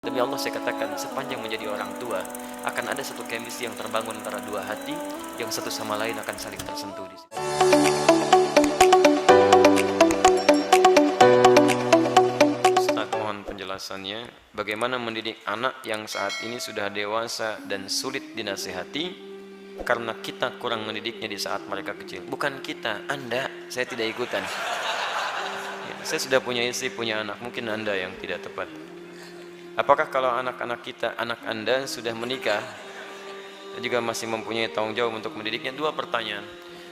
Demi Allah saya katakan, sepanjang menjadi orang tua akan ada satu chemistry yang terbangun antara dua hati yang satu sama lain akan saling tersentuh di situ. Ustaz, mohon penjelasannya, bagaimana mendidik anak yang saat ini sudah dewasa dan sulit dinasihati karena kita kurang mendidiknya di saat mereka kecil. Bukan kita, Anda, saya tidak ikutan. Saya sudah punya istri, punya anak, mungkin Anda yang tidak tepat. Apakah kalau anak-anak kita, anak Anda sudah menikah juga masih mempunyai tanggung jawab untuk mendidiknya? Dua pertanyaan.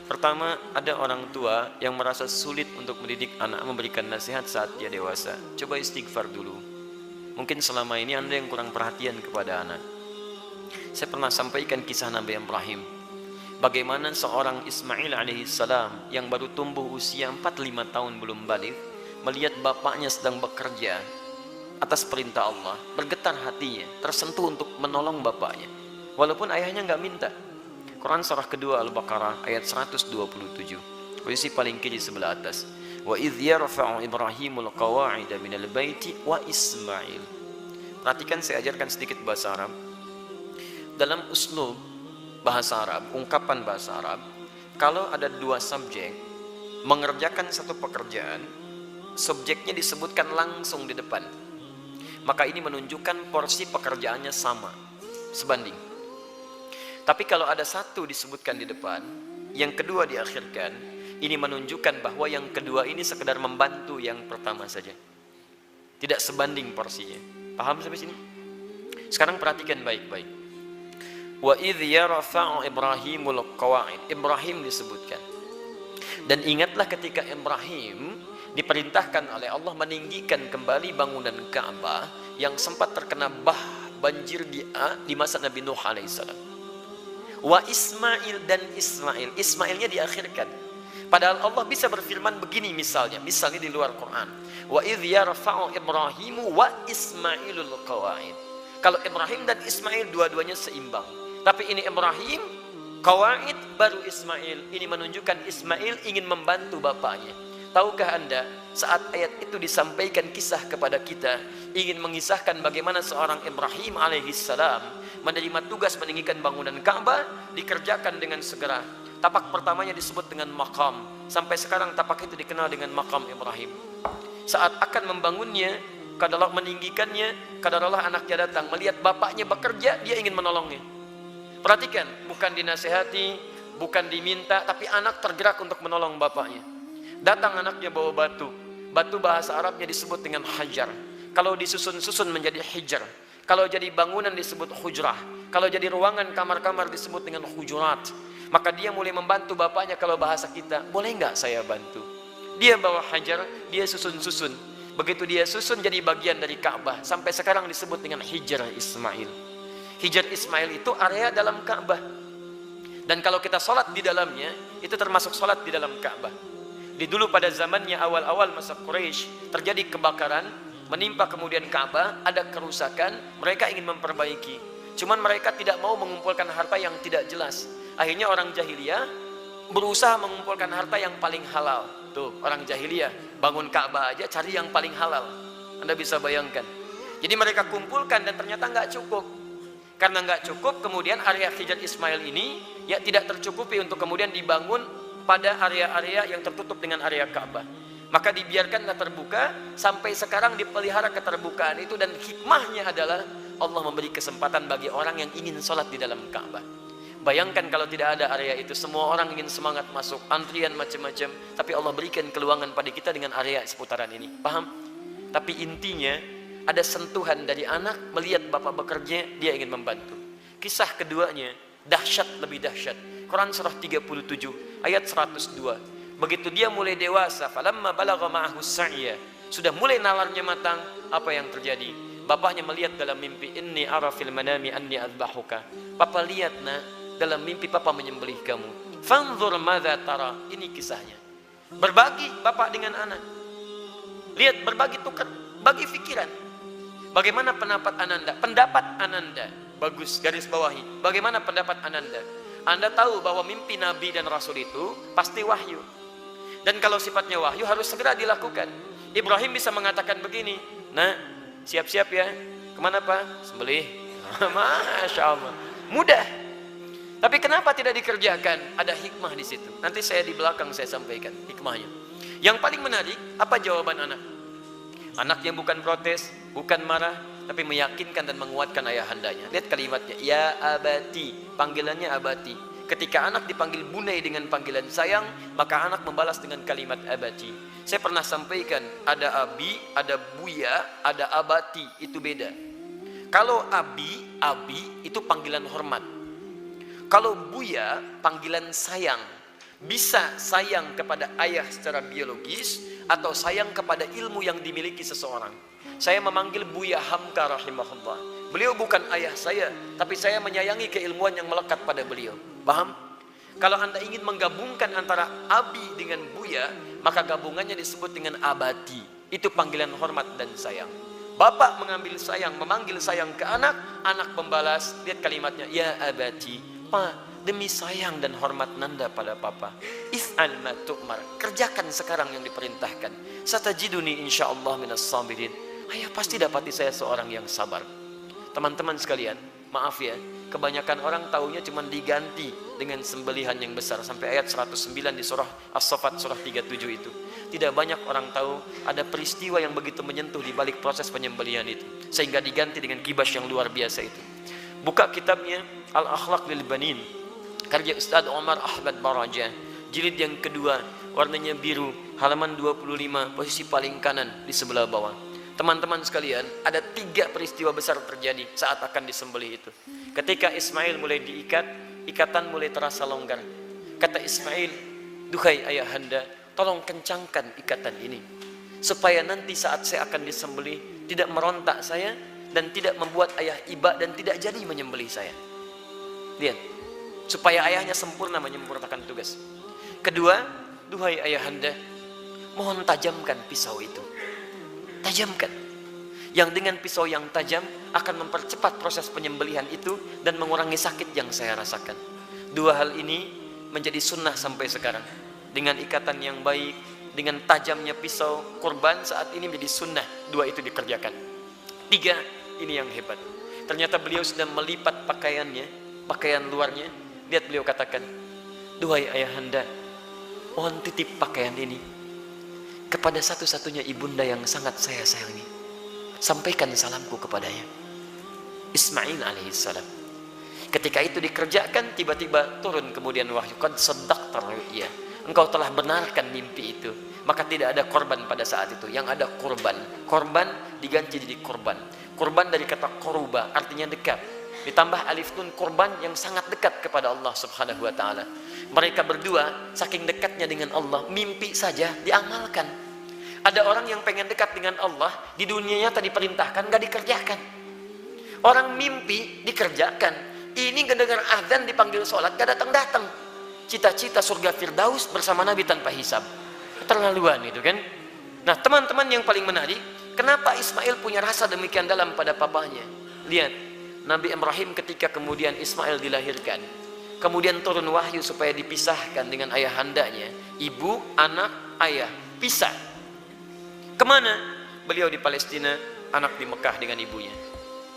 Pertama, ada orang tua yang merasa sulit untuk mendidik anak, memberikan nasihat saat dia dewasa. Coba istighfar dulu. Mungkin selama ini Anda yang kurang perhatian kepada anak. Saya pernah sampaikan kisah Nabi Ibrahim. Bagaimana seorang Ismail alaihissalam yang baru tumbuh usia 4-5 tahun belum balik, melihat bapaknya sedang bekerja atas perintah Allah, bergetar hatinya, tersentuh untuk menolong bapaknya walaupun ayahnya nggak minta. Quran surah kedua Al-Baqarah ayat 127, posisi paling kiri sebelah atas. Wa idh yarfa'u Ibrahimul qawa'ida minal baiti wa Ismail. Perhatikan, saya ajarkan sedikit bahasa Arab. Dalam uslub bahasa Arab, ungkapan bahasa Arab, kalau ada dua subjek mengerjakan satu pekerjaan, subjeknya disebutkan langsung di depan, maka ini menunjukkan porsi pekerjaannya sama, sebanding. Tapi kalau ada satu disebutkan di depan, yang kedua diakhirkan, ini menunjukkan bahwa yang kedua ini sekedar membantu yang pertama saja, tidak sebanding porsinya. Paham sampai sini? Sekarang perhatikan baik-baik. Wa idh yarfa'u Ibrahimul qawa'id, Ibrahim disebutkan. Dan ingatlah ketika Ibrahim diperintahkan oleh Allah meninggikan kembali bangunan Ka'bah yang sempat terkena banjir di masa Nabi Nuh alaihissalam. Wa Ismail, dan Ismail, Ismailnya diakhirkan. Padahal Allah bisa berfirman begini misalnya di luar Quran. Wa idh yarfa'u Ibrahimu wa Ismailul qawa'id. Kalau Ibrahim dan Ismail dua-duanya seimbang. Tapi ini Ibrahim, qawa'id, baru Ismail. Ini menunjukkan Ismail ingin membantu bapaknya. Tahukah Anda, saat ayat itu disampaikan kisah kepada kita, ingin mengisahkan bagaimana seorang Ibrahim alaihissalam menerima tugas meninggikan bangunan Ka'bah, dikerjakan dengan segera. Tapak pertamanya disebut dengan maqam. Sampai sekarang tapak itu dikenal dengan maqam Ibrahim. Saat akan membangunnya, kadarullah meninggikannya, kadarullah anaknya datang, melihat bapaknya bekerja, dia ingin menolongnya. Perhatikan, bukan dinasehati, bukan diminta, tapi anak tergerak untuk menolong bapaknya. Datang anaknya bawa batu. Batu bahasa Arabnya disebut dengan hajar. Kalau disusun-susun menjadi hijar. Kalau jadi bangunan disebut hujrah. Kalau jadi ruangan kamar-kamar disebut dengan hujurat. Maka dia mulai membantu bapaknya. Kalau bahasa kita, boleh nggak saya bantu? Dia bawa hajar, dia susun-susun. Begitu dia susun jadi bagian dari Ka'bah. Sampai sekarang disebut dengan Hijar Ismail. Hijar Ismail itu area dalam Ka'bah. Dan kalau kita sholat di dalamnya, itu termasuk sholat di dalam Ka'bah. Di dulu pada zamannya awal-awal masa Quraisy terjadi kebakaran, menimpa kemudian Ka'bah, ada kerusakan, mereka ingin memperbaiki. Cuman mereka tidak mau mengumpulkan harta yang tidak jelas. Akhirnya orang jahiliyah berusaha mengumpulkan harta yang paling halal. Tuh, orang jahiliyah bangun Ka'bah aja cari yang paling halal. Anda bisa bayangkan. Jadi mereka kumpulkan dan ternyata nggak cukup. Karena nggak cukup, kemudian area Hijar Ismail ini ya tidak tercukupi untuk kemudian dibangun pada area-area yang tertutup dengan area Ka'bah. Maka dibiarkanlah terbuka, sampai sekarang dipelihara keterbukaan itu, dan hikmahnya adalah Allah memberi kesempatan bagi orang yang ingin sholat di dalam Ka'bah. Bayangkan kalau tidak ada area itu, semua orang ingin semangat masuk, antrian macam-macam, tapi Allah berikan keluangan pada kita dengan area seputaran ini. Paham? Tapi intinya ada sentuhan dari anak melihat bapak bekerja, dia ingin membantu. Kisah keduanya dahsyat, lebih dahsyat. Quran surah 37 ayat 102. Begitu dia mulai dewasa, falamma balagha ma'ahu sa'ya, sudah mulai nalarnya matang, apa yang terjadi? Bapaknya melihat dalam mimpi, inni ara fil manami anni adbahuka. Papa lihat nak, dalam mimpi papa menyembelih kamu. Fanzur madza tara. Ini kisahnya. Berbagi bapak dengan anak. Lihat, berbagi, tukar, bagi pikiran. Bagaimana pendapat Ananda? Pendapat Ananda bagus, garis bawahi. Bagaimana pendapat Ananda? Anda tahu bahwa mimpi Nabi dan Rasul itu pasti wahyu. Dan kalau sifatnya wahyu harus segera dilakukan. Ibrahim bisa mengatakan begini, nah siap-siap ya, Kemana Pak? Sembelih. Masya Allah, mudah. Tapi kenapa tidak dikerjakan? Ada hikmah di situ. Nanti saya di belakang saya sampaikan hikmahnya. Yang paling menarik, apa jawaban anak? Anak yang bukan protes, bukan marah, tapi meyakinkan dan menguatkan ayahandanya. Lihat kalimatnya, ya abati, panggilannya abati. Ketika anak dipanggil bunai dengan panggilan sayang, maka anak membalas dengan kalimat abati. Saya pernah sampaikan, ada abi, ada buya, ada abati, itu beda. Kalau abi itu panggilan hormat. Kalau buya, panggilan sayang. Bisa sayang kepada ayah secara biologis atau sayang kepada ilmu yang dimiliki seseorang. Saya memanggil Buya Hamka rahimahullah. Beliau bukan ayah saya, tapi saya menyayangi keilmuan yang melekat pada beliau. Paham? Kalau Anda ingin menggabungkan antara abi dengan Buya, maka gabungannya disebut dengan abati. Itu panggilan hormat dan sayang. Bapak memanggil sayang ke anak, anak membalas, lihat kalimatnya, ya abati, Pak, demi sayang dan hormat Nanda pada papa, if'al ma tu'mar, kerjakan sekarang yang diperintahkan. Satajiduni insyaallah minas sabirin. Ayah pasti dapati saya seorang yang sabar. Teman-teman sekalian, maaf ya, kebanyakan orang taunya cuma diganti dengan sembelihan yang besar. Sampai ayat 109 di surah As-Saffat surah 37 itu. Tidak banyak orang tahu ada peristiwa yang begitu menyentuh di balik proses penyembelihan itu, sehingga diganti dengan kibas yang luar biasa itu. Buka kitabnya Al-Akhlaq lil Banin, karya Ustaz Omar Ahmad Baraja, jilid yang kedua, warnanya biru, halaman 25, posisi paling kanan di sebelah bawah. Teman-teman sekalian, ada 3 peristiwa besar terjadi saat akan disembelih itu. Ketika Ismail mulai diikat, ikatan mulai terasa longgar. Kata Ismail, duhai ayahanda, tolong kencangkan ikatan ini, supaya nanti saat saya akan disembelih tidak merontak saya dan tidak membuat ayah iba dan tidak jadi menyembelih saya. Lihat, supaya ayahnya sempurna menyempurnakan tugas. Kedua, duhai ayahanda, mohon tajamkan pisau itu. Tajamkan. Yang dengan pisau yang tajam akan mempercepat proses penyembelihan itu dan mengurangi sakit yang saya rasakan. 2 hal ini menjadi sunnah sampai sekarang. Dengan ikatan yang baik, dengan tajamnya pisau, kurban saat ini menjadi sunnah. 2 itu dikerjakan. 3, ini yang hebat. Ternyata beliau sudah melipat pakaiannya, pakaian luarnya. Lihat beliau katakan, duhai ayahanda, mohon titip pakaian ini kepada satu-satunya ibunda yang sangat saya sayangi. Sampaikan salamku kepadanya. Ismail alaihissalam. Ketika itu dikerjakan, tiba-tiba turun kemudian wahyu, qad saddaqta ru'ya, engkau telah benarkan mimpi itu. Maka tidak ada korban pada saat itu, yang ada kurban. Korban diganti jadi kurban. Kurban dari kata koruba, artinya dekat. Ditambah alif nun, kurban yang sangat dekat kepada Allah subhanahu wa ta'ala. Mereka berdua saking dekatnya dengan Allah, mimpi saja diamalkan. Ada orang yang pengen dekat dengan Allah, di dunianya tadi perintahkan, gak dikerjakan. Orang mimpi dikerjakan. Ini mendengar azan dipanggil sholat, gak datang-datang. Cita-cita surga Firdaus bersama Nabi tanpa hisab. Keterlaluan itu kan. Nah teman-teman yang paling menarik, kenapa Ismail punya rasa demikian dalam pada papanya? Lihat, Nabi Ibrahim ketika kemudian Ismail dilahirkan, kemudian turun wahyu supaya dipisahkan dengan ayahandanya. Ibu, anak, ayah, pisah. Kemana? Beliau di Palestina, anak di Mekah dengan ibunya.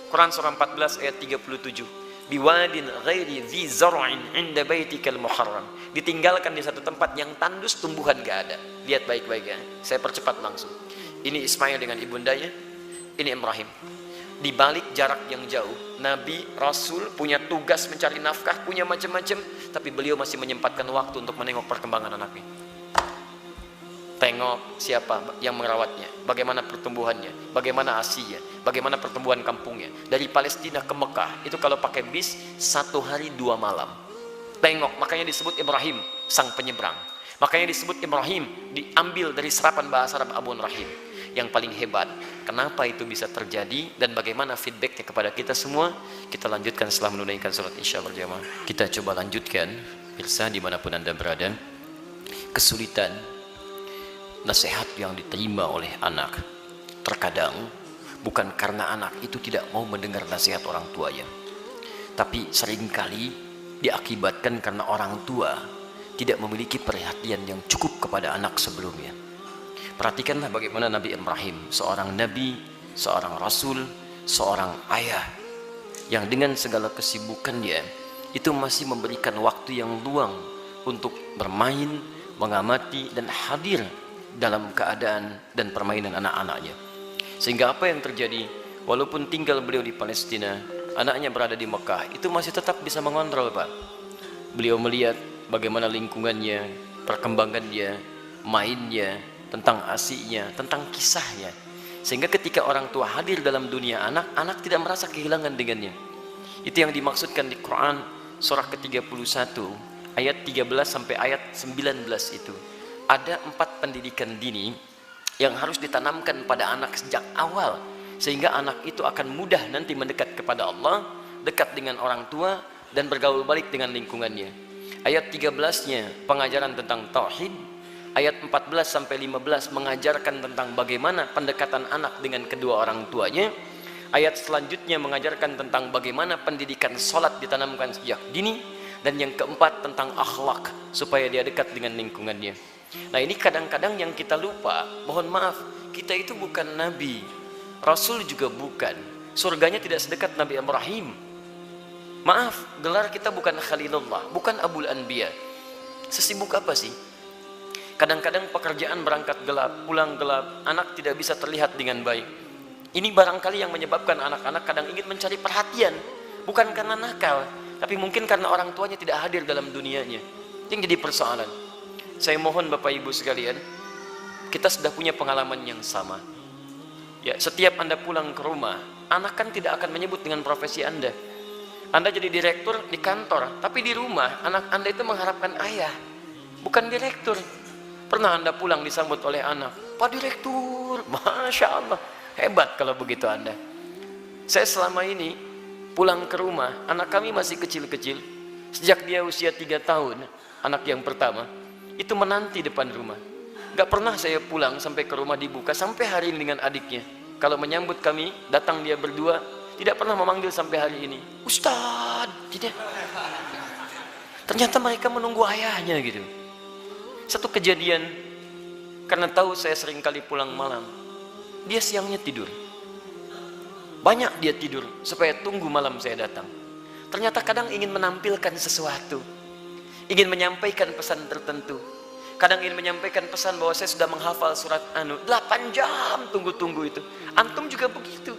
Quran surah 14 ayat 37. Biwadin ghairi dzi zar'in 'inda baitikal muharram. Ditinggalkan di satu tempat yang tandus, tumbuhan gak ada. Lihat baik-baik ya. Saya percepat langsung. Ini Ismail dengan ibundanya, ini Ibrahim. Di balik jarak yang jauh, Nabi, Rasul punya tugas mencari nafkah, punya macam-macam, tapi beliau masih menyempatkan waktu untuk menengok perkembangan anaknya. Tengok siapa yang merawatnya, bagaimana pertumbuhannya, bagaimana asinya, bagaimana pertumbuhan kampungnya. Dari Palestina ke Mekah, itu kalau pakai bis 1 hari 2 malam. Tengok, makanya disebut Ibrahim, sang penyeberang. Makanya disebut Ibrahim, diambil dari serapan bahasa Arab Abun Rahim. Yang paling hebat, kenapa itu bisa terjadi dan bagaimana feedbacknya kepada kita semua, kita lanjutkan setelah menunaikan sholat isya berjamaah. Kita coba lanjutkan, pemirsa dimanapun Anda berada. Kesulitan nasihat yang diterima oleh anak terkadang bukan karena anak itu tidak mau mendengar nasihat orang tuanya, tapi seringkali diakibatkan karena orang tua tidak memiliki perhatian yang cukup kepada anak sebelumnya. Perhatikanlah bagaimana Nabi Ibrahim, seorang nabi, seorang rasul, seorang ayah yang dengan segala kesibukannya itu masih memberikan waktu yang luang untuk bermain, mengamati dan hadir dalam keadaan dan permainan anak-anaknya. Sehingga apa yang terjadi, walaupun tinggal beliau di Palestina, anaknya berada di Mekah, itu masih tetap bisa mengontrol, Pak. Beliau melihat bagaimana lingkungannya, perkembangannya, mainnya, tentang asiknya, tentang kisahnya. Sehingga ketika orang tua hadir dalam dunia anak, anak tidak merasa kehilangan dengannya. Itu yang dimaksudkan di Quran surah ke-31 ayat 13 sampai ayat 19 itu. Ada 4 pendidikan dini yang harus ditanamkan pada anak sejak awal, sehingga anak itu akan mudah nanti mendekat kepada Allah, dekat dengan orang tua, dan bergaul balik dengan lingkungannya. Ayat 13-nya pengajaran tentang tauhid, ayat 14 sampai 15 mengajarkan tentang bagaimana pendekatan anak dengan kedua orang tuanya. Ayat selanjutnya mengajarkan tentang bagaimana pendidikan sholat ditanamkan sejak dini, dan yang keempat tentang akhlak supaya dia dekat dengan lingkungannya. Nah, ini kadang-kadang yang kita lupa. Mohon maaf, kita itu bukan nabi, rasul juga bukan, surganya tidak sedekat Nabi Ibrahim. Maaf, gelar kita bukan Khalilullah, bukan Abul Anbiya. Sesibuk apa sih? Kadang-kadang pekerjaan berangkat gelap, pulang gelap, anak tidak bisa terlihat dengan baik. Ini barangkali yang menyebabkan anak-anak kadang ingin mencari perhatian, bukan karena nakal, tapi mungkin karena orang tuanya tidak hadir dalam dunianya. Yang jadi persoalan. Saya mohon Bapak Ibu sekalian, kita sudah punya pengalaman yang sama. Ya, setiap Anda pulang ke rumah, anak kan tidak akan menyebut dengan profesi Anda. Anda jadi direktur di kantor, tapi di rumah anak Anda itu mengharapkan ayah, bukan direktur. Pernah Anda pulang disambut oleh anak, Pak Direktur, Masya Allah, hebat kalau begitu Anda. Saya selama ini pulang ke rumah, anak kami masih kecil-kecil. Sejak dia usia 3 tahun, anak yang pertama, itu menanti depan rumah. Gak pernah saya pulang sampai ke rumah dibuka, sampai hari ini dengan adiknya. Kalau menyambut kami, datang dia berdua, tidak pernah memanggil sampai hari ini, Ustadz, tidak. Ternyata mereka menunggu ayahnya gitu. Satu kejadian, karena tahu saya sering kali pulang malam, dia siangnya tidur. Banyak dia tidur supaya tunggu malam saya datang. Ternyata kadang ingin menampilkan sesuatu, ingin menyampaikan pesan tertentu. Kadang ingin menyampaikan pesan bahwa saya sudah menghafal surat Anu. 8 jam tunggu-tunggu itu. Antum juga begitu.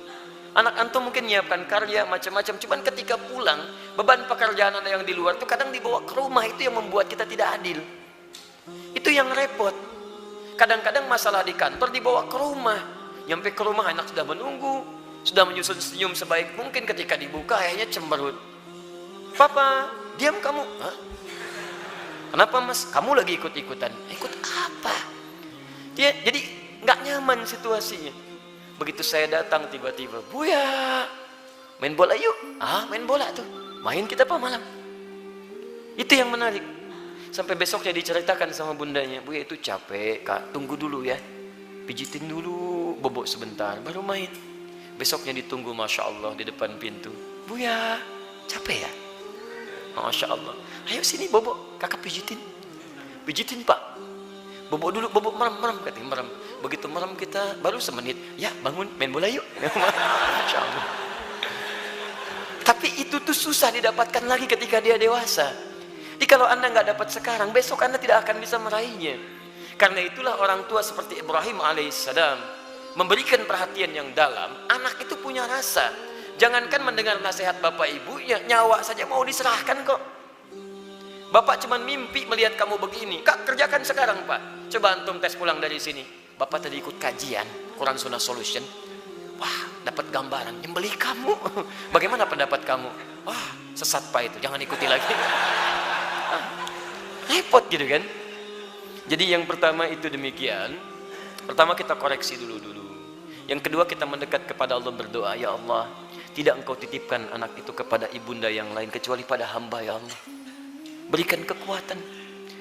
Anak antum mungkin menyiapkan karya macam-macam, cuman ketika pulang, beban pekerjaan Anda yang di luar itu kadang dibawa ke rumah, itu yang membuat kita tidak adil. Itu yang repot. Kadang-kadang masalah di kantor dibawa ke rumah. Nyampe ke rumah anak sudah menunggu, sudah menyusun senyum sebaik mungkin, ketika dibuka ayahnya cemberut. Papa, diam kamu. Hah? Kenapa mas? Kamu lagi ikut-ikutan. Ikut apa? Dia jadi nggak nyaman situasinya. Begitu saya datang tiba-tiba, Buya, main bola yuk. Ah, main bola tuh. Main kita apa malam? Itu yang menarik. Sampai besoknya diceritakan sama bundanya, Buya itu capek kak, tunggu dulu ya. Pijitin dulu, bobok sebentar, baru main. Besoknya ditunggu, Masya Allah, di depan pintu. Buya, capek ya? Masya Allah. Ayo sini bobok, kakak pijitin. Pijitin pak. Bobok dulu, bobok merem, katanya merem. Begitu merem kita, baru semenit. Ya bangun, main bola yuk. Masya Allah. Tapi itu tuh susah didapatkan lagi ketika dia dewasa. Jadi kalau Anda nggak dapat sekarang, besok Anda tidak akan bisa meraihnya. Karena itulah orang tua seperti Ibrahim alaihissalam memberikan perhatian yang dalam. Anak itu punya rasa. Jangankan mendengar nasihat bapak ibunya, nyawa saja mau diserahkan kok. Bapak cuma mimpi melihat kamu begini. Kak, kerjakan sekarang pak. Coba antum tes pulang dari sini. Bapak tadi ikut kajian Quran Sunnah Solution. Wah, dapat gambaran nyembelih kamu. Bagaimana pendapat kamu? Wah, sesat pak itu, jangan ikuti lagi. Repot gitu kan. Jadi yang pertama itu demikian. Pertama kita koreksi dulu. Yang kedua kita mendekat kepada Allah, berdoa, ya Allah, tidak engkau titipkan anak itu kepada ibunda yang lain kecuali pada hamba, ya Allah. Berikan kekuatan.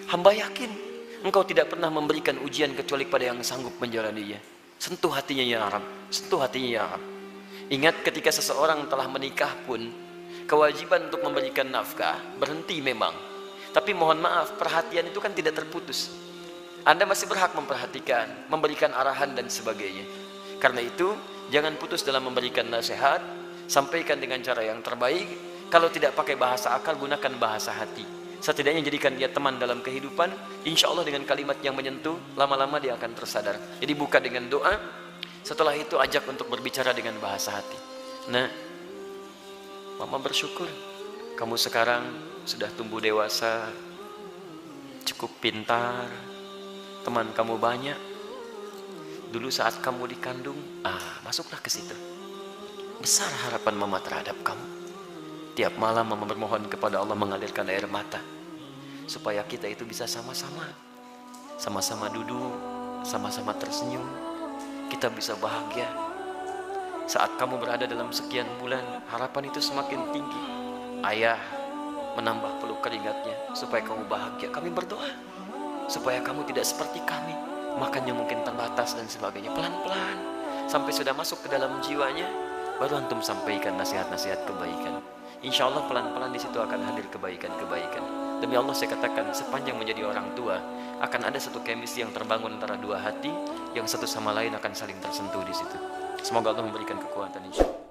Hamba yakin engkau tidak pernah memberikan ujian kecuali pada yang sanggup menjalaninya. Sentuh hatinya ya Rabb, sentuh hatinya ya Rabb. Ingat ketika seseorang telah menikah pun, kewajiban untuk memberikan nafkah berhenti memang. Tapi mohon maaf, perhatian itu kan tidak terputus. Anda masih berhak memperhatikan, memberikan arahan dan sebagainya. Karena itu Jangan putus dalam memberikan nasihat, sampaikan dengan cara yang terbaik. Kalau tidak pakai bahasa akal, gunakan bahasa hati. Setidaknya jadikan dia teman dalam kehidupan. Insya Allah dengan kalimat yang menyentuh, lama-lama dia akan tersadar. Jadi buka dengan doa, setelah itu ajak untuk berbicara dengan bahasa hati. Nah, mama bersyukur kamu sekarang sudah tumbuh dewasa, cukup pintar, teman kamu banyak. Dulu saat kamu dikandung, masuklah ke situ. Besar harapan mama terhadap kamu. Tiap malam mama bermohon kepada Allah mengalirkan air mata, supaya kita itu bisa sama-sama duduk, sama-sama tersenyum, kita bisa bahagia. Saat kamu berada dalam sekian bulan, harapan itu semakin tinggi. Ayah menambah peluk keringatnya supaya kamu bahagia. Kami berdoa supaya kamu tidak seperti kami, makannya mungkin terbatas dan sebagainya. Pelan-pelan sampai sudah masuk ke dalam jiwanya, baru antum sampaikan nasihat-nasihat kebaikan. Insya Allah pelan-pelan di situ akan hadir kebaikan-kebaikan. Demi Allah saya katakan, sepanjang menjadi orang tua akan ada satu chemistry yang terbangun antara dua hati yang satu sama lain akan saling tersentuh di situ. Semoga Allah memberikan kekuatan insya Allah.